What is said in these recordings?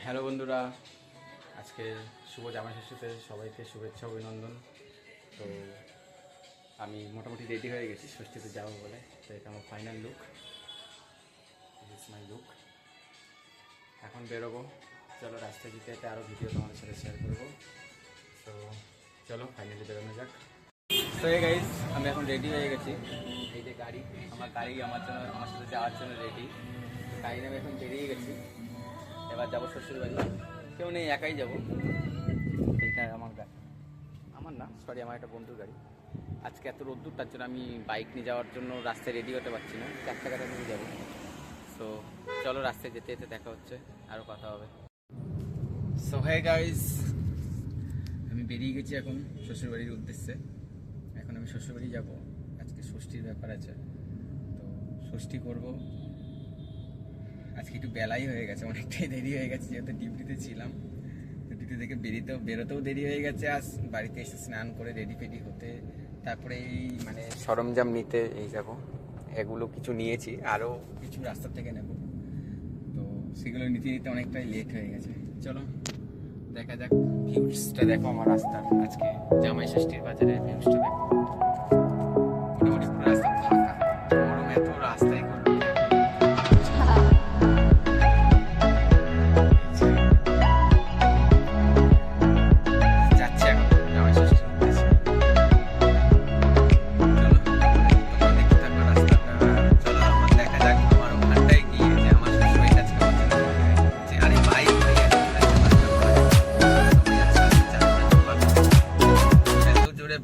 Hello বন্ধুরা, আজকে শুভ জামাই ষষ্ঠীতে সবাইকে শুভেচ্ছা অভিনন্দন। তো আমি মোটামুটি রেডি হয়ে গেছি ষষ্ঠীতে যাবো বলে। তো এটা আমার final look, it's my look. এখন বেরোবো, চলো রাস্তায় যেতে যেতে আরও ভিডিও তোমাদের সাথে শেয়ার করবো। তো চলো ফাইনালি বেরোনো যাক। তো এই গাইস, আমি এখন রেডি হয়ে গেছি। এই যে গাড়ি, আমার সাথে যাওয়ার জন্য রেডি। তো গাড়ি নেমে এখন বেরিয়ে গেছি। এবার যাবো শ্বশুর বাড়ি। কেউ নেই, একাই যাবো। এইটা আমার গাড়ি, আমার না, সরি, আমার একটা বন্ধুর গাড়ি। আজকে এত রোদ্দুর, তার জন্য আমি বাইক নিয়ে যাওয়ার জন্য রাস্তায় রেডি হতে পারছি না, 4 টাকাটা নিয়ে যাবো। সো চলো রাস্তায় যেতে যেতে দেখা হচ্ছে, আরও কথা হবে। সো হে গাইস, আমি বেরিয়ে গেছি এখন শ্বশুরবাড়ির উদ্দেশ্যে। এখন আমি শ্বশুরবাড়ি যাব। আজকে ষষ্ঠীর ব্যাপার আছে, তো ষষ্ঠী করবো। আজকে একটু বেলাই হয়ে গেছে, অনেকটাই দেরি হয়ে গেছে, যেহেতু ডিউটিতে ছিলাম। তো ডিউটি থেকে বেরোতেও দেরি হয়ে গেছে। আজ বাড়িতে এসে স্নান করে রেডি ফেডি হতে, তারপরে এই সরঞ্জাম নিতে এই যাব। এগুলো কিছু নিয়েছি, আরও কিছু রাস্তা থেকে নেব। তো সেগুলো নিতে নিতে অনেকটাই লেট হয়ে গেছে। চলো দেখা যাক, ভিউজটা দেখো আমার রাস্তার। আজকে জামাই ষষ্ঠীর বাজারের ভিউজটা দেখো। মোটামুটি পুরো রাস্তা ফাঁকা, গরম এত, রাস্তায়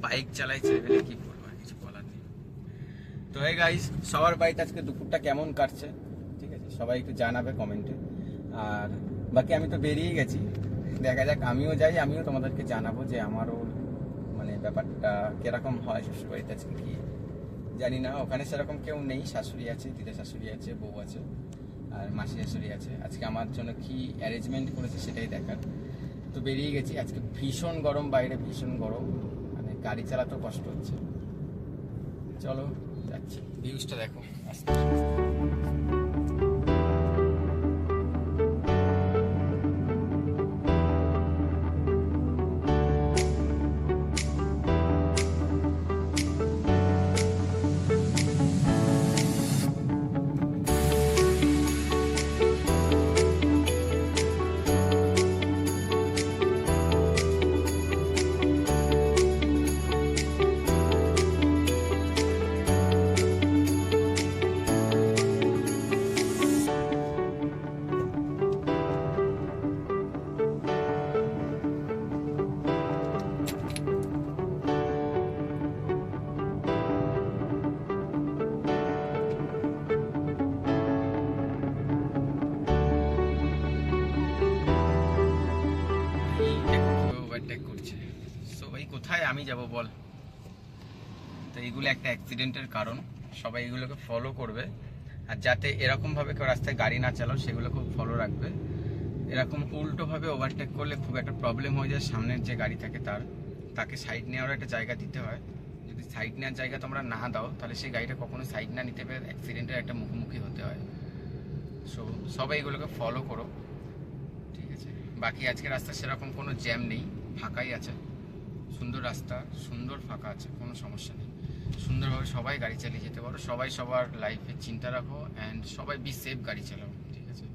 বাইক চালাইছে, কি বলবো, কিছু বলার নেই। তো হে গাইস, সবার বাড়িতে আজকে দুপুরটা কেমন কাটছে, ঠিক আছে, সবাই একটু জানাবে কমেন্টে। আর বাকি আমি তো বেরিয়ে গেছি, দেখা যাক, আমিও যাই, আমিও তোমাদেরকে জানাবো যে আমারও ব্যাপারটা কিরকম হয় শ্বশুরবাড়িতে। আজকে কি জানি না, ওখানে সেরকম কেউ নেই। শাশুড়ি আছে, দিদা শাশুড়ি আছে, বউ আছে, আর মাসি শাশুড়ি আছে। আজকে আমার জন্য কি অ্যারেঞ্জমেন্ট করেছে সেটাই দেখার। তো বেরিয়ে গেছি। আজকে ভীষণ গরম, বাইরে ভীষণ গরম, গাড়ি চালাতেও কষ্ট হচ্ছে। চলো যাচ্ছি, ভিউজটা দেখো আস্তে করছে। সো ভাই, কোথায় আমি যাব বল? তো এইগুলো একটা অ্যাক্সিডেন্টের কারণ, সবাই এগুলোকে ফলো করবে। আর যাতে এরকমভাবে কেউ রাস্তায় গাড়ি না চালাও, সেগুলো খুব ফলো রাখবে। এরকম উল্টোভাবে ওভারটেক করলে খুব একটা প্রবলেম হয়ে যায়। সামনের যে গাড়ি থাকে তাকে সাইড নেওয়ার একটা জায়গা দিতে হয়। যদি সাইড নেওয়ার জায়গা তোমরা না দাও, তাহলে সেই গাড়িটা কখনো সাইড না নিতে পারে, অ্যাক্সিডেন্টের একটা মুখোমুখি হতে হয়। সো সবাই এগুলোকে ফলো করো, ঠিক আছে। বাকি আজকে রাস্তা সেরকম কোনো জ্যাম নেই, ফাঁকাই আছে। সুন্দর রাস্তা, সুন্দর ফাঁকা আছে, কোনো সমস্যা নেই। সুন্দরভাবে সবাই গাড়ি চালিয়ে যেতে পারো। সবাই সবার লাইফে চিন্তা রাখো, অ্যান্ড সবাই বি সেফ গাড়ি চালাও, ঠিক আছে।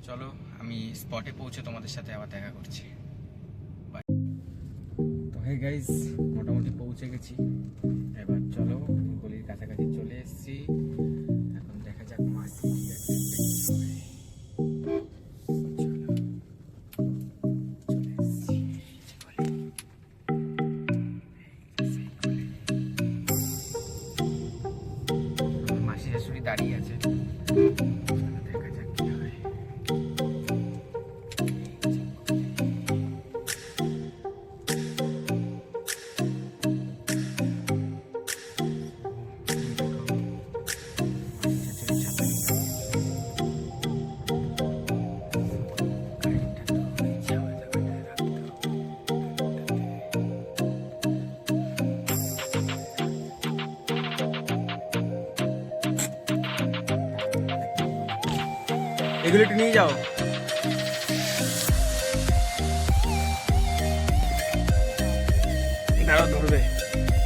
চলো, আমি স্পটে পৌঁছে তোমাদের সাথে আবার দেখা করছি। তো হে গাইস, মোটামুটি পৌঁছে গেছি। এবার চলো, গলির কাছাকাছি চলে এসেছি। এখন দেখা যাক মাছ কি আছে। মাসি শাশুড়ি দাঁড়িয়ে আছে, দেখা যাক কি হয়। এগুলো একটু নিয়ে যাও। দাঁড়াও, ধরবে।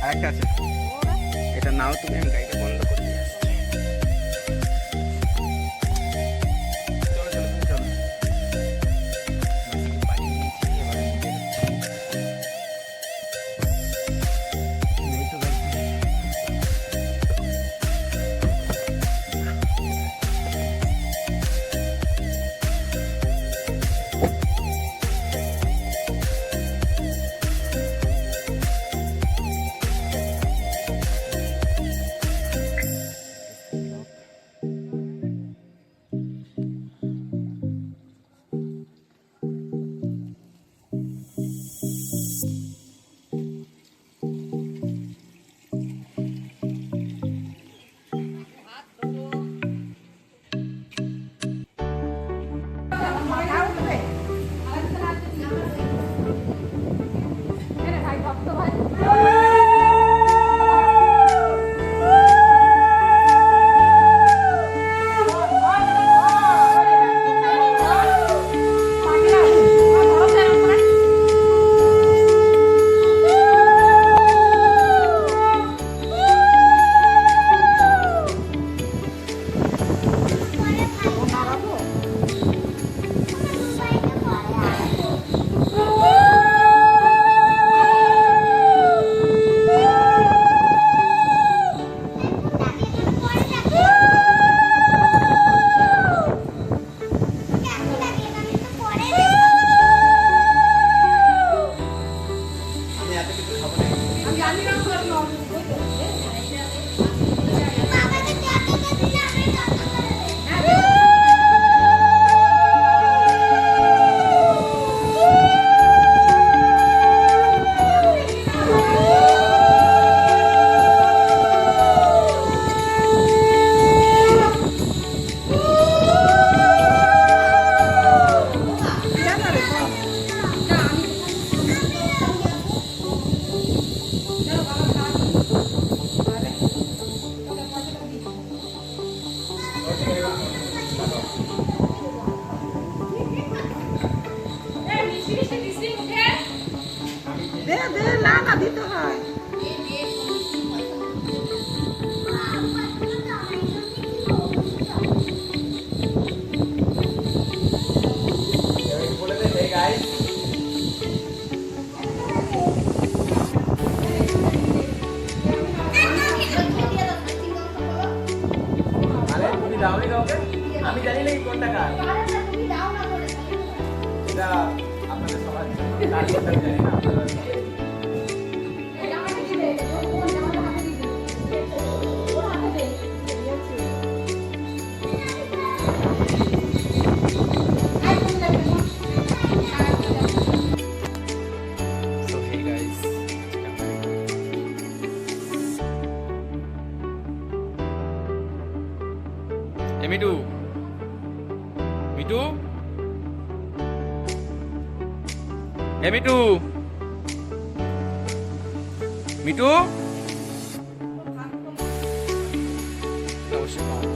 আর একটা আছে, এটা নাও তুমি, আমি গাড়িটা বন্ধ করে দিয়ে আসছি। চলো চলো তুমি চলো। বাড়ি নিয়েছি, এবার নেই তো গাড়ি। দিতে হয়। বলে দে, hey guys, আরে তুমি দাওনি কাউকে? আমি জানি না কি কোনটা কার। এটা আপনাদের সবার কার কোনটা আমি জানি না, আপনারা So hey guys, hey Mitu, Mitu, hey Mitu, Mitu, অবশ্যই